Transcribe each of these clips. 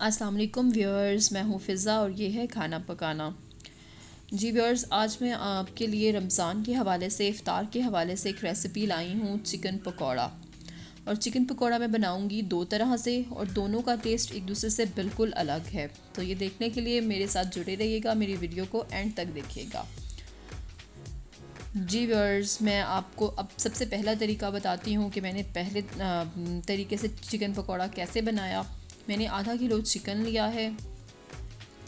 अस्सलाम वालेकुम व्यूअर्स, मैं हूँ फ़िज़ा और ये है खाना पकाना। जी व्यूअर्स, आज मैं आपके लिए रमज़ान के हवाले से, इफ़्तार के हवाले से एक रेसिपी लाई हूँ चिकन पकौड़ा। और चिकन पकौड़ा मैं बनाऊँगी दो तरह से और दोनों का टेस्ट एक दूसरे से बिल्कुल अलग है। तो ये देखने के लिए मेरे साथ जुड़े रहिएगा, मेरी वीडियो को एंड तक देखिएगा। जी व्यूअर्स, मैं आपको अब सबसे पहला तरीका बताती हूँ कि मैंने पहले तरीके से चिकन पकौड़ा कैसे बनाया। मैंने आधा किलो चिकन लिया है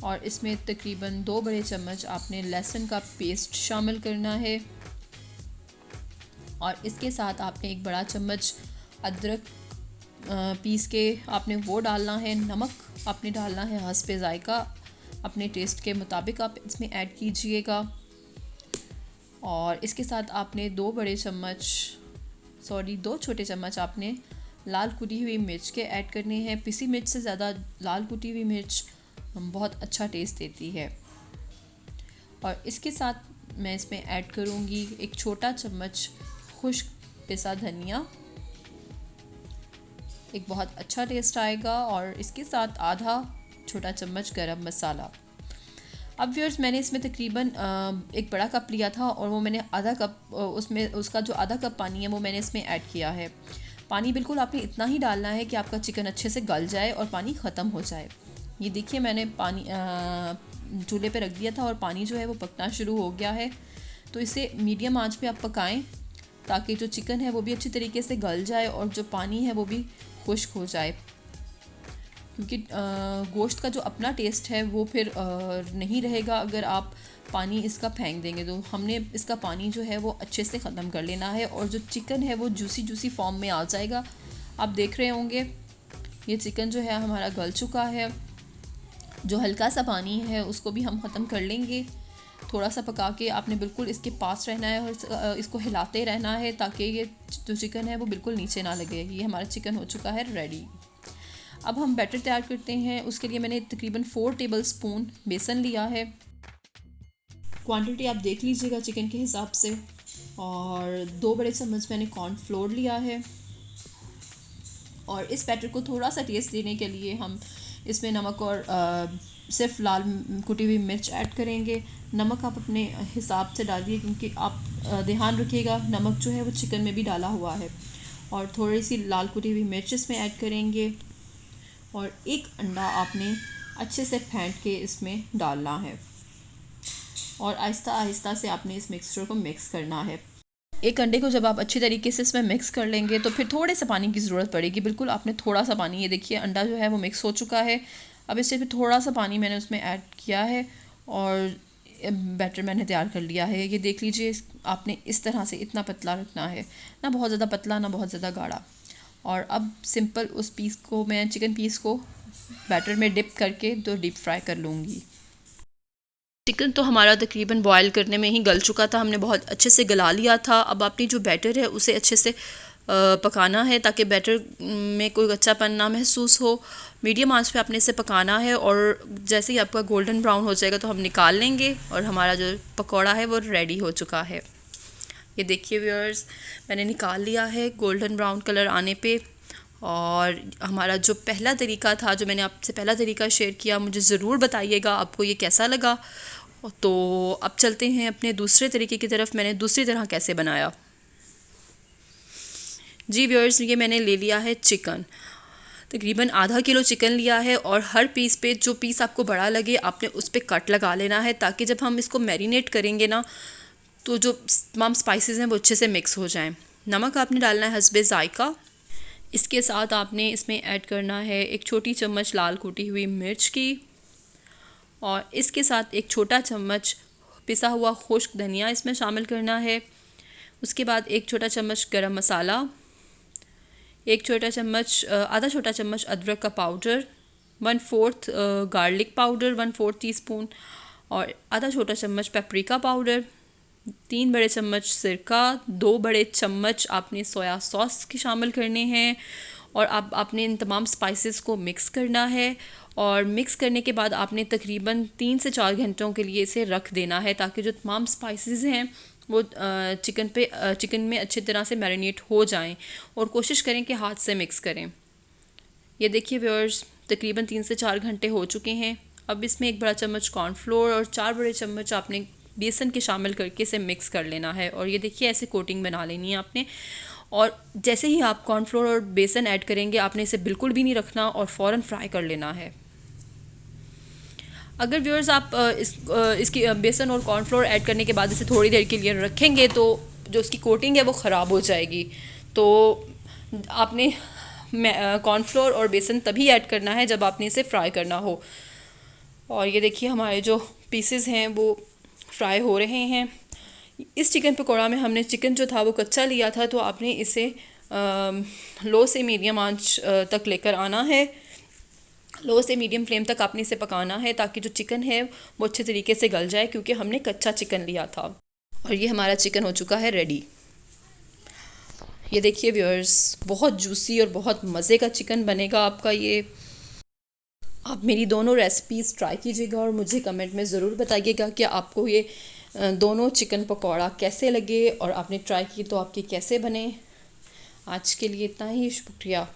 और इसमें तकरीबन 2 बड़े चम्मच आपने लहसुन का पेस्ट शामिल करना है और इसके साथ आपने एक बड़ा चम्मच अदरक पीस के आपने वो डालना है। नमक आपने डालना है हस्बे ज़ायका, अपने टेस्ट के मुताबिक आप इसमें ऐड कीजिएगा। और इसके साथ आपने 2 छोटे चम्मच आपने लाल कुटी हुई मिर्च के ऐड करने हैं। पिसी मिर्च से ज़्यादा लाल कुटी हुई मिर्च बहुत अच्छा टेस्ट देती है। और इसके साथ मैं इसमें ऐड करूँगी 1 छोटा चम्मच खुश्क पिसा धनिया, एक बहुत अच्छा टेस्ट आएगा। और इसके साथ आधा छोटा चम्मच गरम मसाला। अब व्यूअर्स, मैंने इसमें तकरीबन एक बड़ा कप लिया था और वो मैंने आधा कप उसमें उसका जो आधा कप पानी है वो मैंने इसमें ऐड किया है। पानी बिल्कुल आपने इतना ही डालना है कि आपका चिकन अच्छे से गल जाए और पानी ख़त्म हो जाए। ये देखिए, मैंने पानी चूल्हे पे रख दिया था और पानी जो है वो पकना शुरू हो गया है। तो इसे मीडियम आंच पे आप पकाएं ताकि जो चिकन है वो भी अच्छी तरीके से गल जाए और जो पानी है वो भी खुश्क हो जाए, क्योंकि गोश्त का जो अपना टेस्ट है वो फिर नहीं रहेगा अगर आप पानी इसका फेंक देंगे। तो हमने इसका पानी जो है वो अच्छे से ख़त्म कर लेना है और जो चिकन है वो जूसी फॉर्म में आ जाएगा। आप देख रहे होंगे ये चिकन जो है हमारा गल चुका है। जो हल्का सा पानी है उसको भी हम ख़त्म कर लेंगे। थोड़ा सा पका के आपने बिल्कुल इसके पास रहना है और इसको हिलाते रहना है ताकि ये जो चिकन है वो बिल्कुल नीचे ना लगे। ये हमारा चिकन हो चुका है रेडी। अब हम बैटर तैयार करते हैं। उसके लिए मैंने तकरीबन 4 टेबलस्पून बेसन लिया है। क्वांटिटी आप देख लीजिएगा चिकन के हिसाब से। और 2 बड़े चम्मच मैंने कॉर्नफ्लोर लिया है। और इस बैटर को थोड़ा सा टेस्ट देने के लिए हम इसमें नमक और सिर्फ लाल कुटी हुई मिर्च ऐड करेंगे। नमक आप अपने हिसाब से डालिए, क्योंकि आप ध्यान रखिएगा नमक जो है वो चिकन में भी डाला हुआ है। और थोड़ी सी लाल कुटी हुई मिर्च इसमें ऐड करेंगे और एक अंडा आपने अच्छे से फेंट के इसमें डालना है और आहिस्ता आहिस्ता से आपने इस मिक्सचर को मिक्स करना है। एक अंडे को जब आप अच्छी तरीके से इसमें मिक्स कर लेंगे तो फिर थोड़े से पानी की ज़रूरत पड़ेगी। बिल्कुल आपने थोड़ा सा पानी, ये देखिए अंडा जो है वो मिक्स हो चुका है। अब इससे फिर थोड़ा सा पानी मैंने उसमें ऐड किया है और बैटर मैंने तैयार कर लिया है। ये देख लीजिए, आपने इस तरह से इतना पतला रखना है, ना बहुत ज़्यादा पतला ना बहुत ज़्यादा गाढ़ा। और अब सिंपल उस पीस को मैं चिकन पीस को बैटर में डिप करके तो डीप फ्राई कर लूँगी। चिकन तो हमारा तकरीबन बॉयल करने में ही गल चुका था, हमने बहुत अच्छे से गला लिया था। अब आपने जो बैटर है उसे अच्छे से पकाना है ताकि बैटर में कोई कच्चापन ना महसूस हो। मीडियम आंच पे आपने इसे पकाना है और जैसे ही आपका गोल्डन ब्राउन हो जाएगा तो हम निकाल लेंगे और हमारा जो पकौड़ा है वो रेडी हो चुका है। ये देखिए व्यूअर्स, मैंने निकाल लिया है गोल्डन ब्राउन कलर आने पे। और हमारा जो पहला तरीका था, जो मैंने आपसे पहला तरीका शेयर किया, मुझे ज़रूर बताइएगा आपको ये कैसा लगा। तो अब चलते हैं अपने दूसरे तरीके की तरफ। मैंने दूसरी तरह कैसे बनाया। जी व्यूअर्स, ये मैंने ले लिया है चिकन, तकरीबन आधा किलो चिकन लिया है और हर पीस पे जो पीस आपको बड़ा लगे आपने उस पर कट लगा लेना है ताकि जब हम इसको मैरिनेट करेंगे ना तो जो तमाम स्पाइसेस हैं वो अच्छे से मिक्स हो जाएं। नमक आपने डालना है हस्बे ज़ायका। इसके साथ आपने इसमें ऐड करना है 1 छोटी चम्मच लाल कुटी हुई मिर्च की और इसके साथ 1 छोटा चम्मच पिसा हुआ खुश्क धनिया इसमें शामिल करना है। उसके बाद 1 छोटा चम्मच गरम मसाला, आधा छोटा चम्मच अदरक का पाउडर, 1/4 गार्लिक पाउडर 1/4 टीस्पून और आधा छोटा चम्मच पेपरिका पाउडर, 3 बड़े चम्मच सिरका, 2 बड़े चम्मच आपने सोया सॉस के शामिल करने हैं। और अब आपने इन तमाम स्पाइसेस को मिक्स करना है और मिक्स करने के बाद आपने तकरीबन 3 से 4 घंटों के लिए इसे रख देना है ताकि जो तमाम स्पाइसेस हैं वो चिकन में अच्छी तरह से मैरिनेट हो जाएं। और कोशिश करें कि हाथ से मिक्स करें। ये देखिए व्यूअर्स, तकरीबन 3 से 4 घंटे हो चुके हैं। अब इसमें 1 बड़ा चम्मच कॉर्नफ्लोर और 4 बड़े चम्मच आपने बेसन के शामिल करके इसे मिक्स कर लेना है। और ये देखिए ऐसे कोटिंग बना लेनी है आपने। और जैसे ही आप कॉर्नफ्लोर और बेसन ऐड करेंगे आपने इसे बिल्कुल भी नहीं रखना और फ़ौरन फ्राई कर लेना है। अगर व्यूअर्स आप इसकी बेसन और कॉर्नफ्लोर ऐड करने के बाद इसे थोड़ी देर के लिए रखेंगे तो जो उसकी कोटिंग है वो ख़राब हो जाएगी। तो आपने कॉर्नफ्लोर और बेसन तभी ऐड करना है जब आपने इसे फ्राई करना हो। और ये देखिए हमारे जो पीसेस हैं वो फ्राई हो रहे हैं। इस चिकन पकौड़ा में हमने चिकन जो था वो कच्चा लिया था, तो आपने इसे लो से मीडियम आंच तक लेकर आना है। लो से मीडियम फ्लेम तक आपने इसे पकाना है ताकि जो चिकन है वो अच्छे तरीके से गल जाए, क्योंकि हमने कच्चा चिकन लिया था। और ये हमारा चिकन हो चुका है रेडी। ये देखिए व्यूअर्स, बहुत जूसी और बहुत मज़े का चिकन बनेगा आपका ये। आप मेरी दोनों रेसिपीज़ ट्राई कीजिएगा और मुझे कमेंट में ज़रूर बताइएगा कि आपको ये दोनों चिकन पकौड़ा कैसे लगे और आपने ट्राई की तो आपके कैसे बने। आज के लिए इतना ही, शुक्रिया।